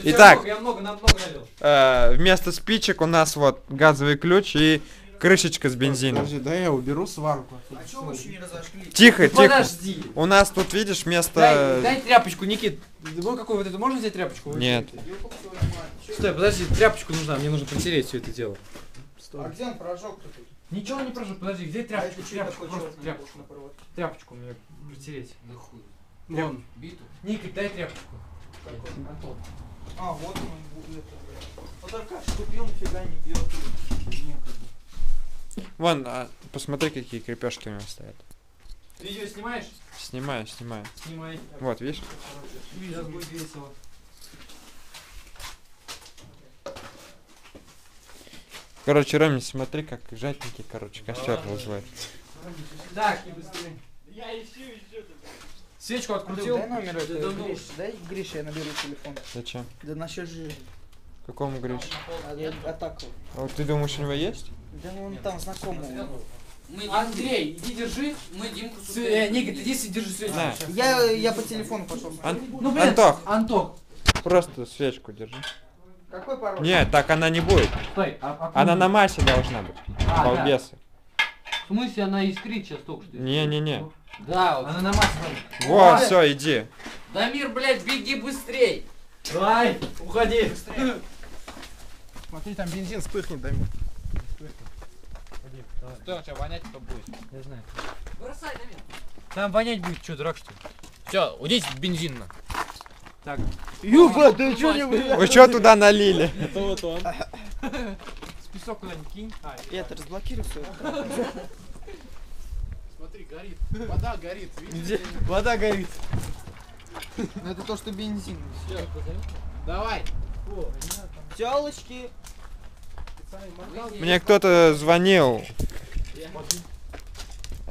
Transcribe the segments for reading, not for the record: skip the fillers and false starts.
Итак, я много налил. вместо спичек у нас вот газовый ключ и крышечка с бензином. Подожди, да я уберу сварку. А чё вы еще не разожгли? Тихо, тихо. Подожди. У нас тут, видишь, вместо... Дай тряпочку, Никит. Вон какой вот это, можно взять тряпочку? Нет. Стой, подожди, тряпочку нужна, мне нужно протереть все это дело. А где он прожег-то тут? Ничего не прошу, подожди, где тряпочку? это чё Тряпочку, такой просто чёрный тряпочку. на проводке? Тряпочку мне протереть. Да хуй. Вон. Биту? Никит, дай тряпочку. Какой? Антон. А, вот он, это, блядь. Вот Аркаш купил, нифига не бьет. Некогда. Вон, посмотри, какие крепежки у него стоят. Видео снимаешь? Снимаю. Снимай. Вот, видишь? Сейчас будет весело. Короче, Роми, смотри, как жатники, короче, костер вызывает. Так, не быстрее. Свечку открутил. Дай номер Да этого, ну. Дай Грише, я наберу телефон. Зачем? Да насчет же... Какому Гриш? Атаку. А вот ты думаешь, у него есть? Да он там знакомый. Андрей, иди держи. Мы Димку Никит, иди держи свечку. На. Я по телефону пошел. Ну, блин, Антох, Антох. просто свечку держи. Какой пароль? Нет, так она не будет. Стой, Она на массе должна быть. А, да. Балбесы. В смысле она искрит сейчас только что? Не-не-не. Да, Она на массе. Вот, все, иди. Дамир, блядь, беги быстрей! Давай, уходи. Смотри, там бензин вспыхнет, Дамир. Стой, он тебя вонять кто будет. Я знаю. Бросай, Дамир! Там вонять будет, что, дурак что ли? Все, удись бензин на. Так. Юба, ты чё не блядь? Вы что туда налили? Это вот он. Список куда-нибудь кинь. Это разблокируй всё. Смотри, горит. Вода горит, видишь? Вода горит. Ну это то, что бензин. Давай. Тёлочки. Мне кто-то звонил.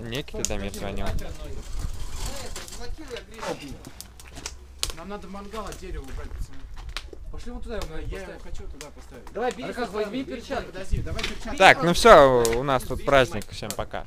Некий Дамир звонил. Разблокируй, Гриша. Нам надо мангал от дерева убрать, пацаны. Пошли вон туда. Я его хочу туда поставить. Давай, бери. Аркаш, возьми перчатки. Подожди, давай перчатки. Так, ну все, у нас тут праздник. Всем пока.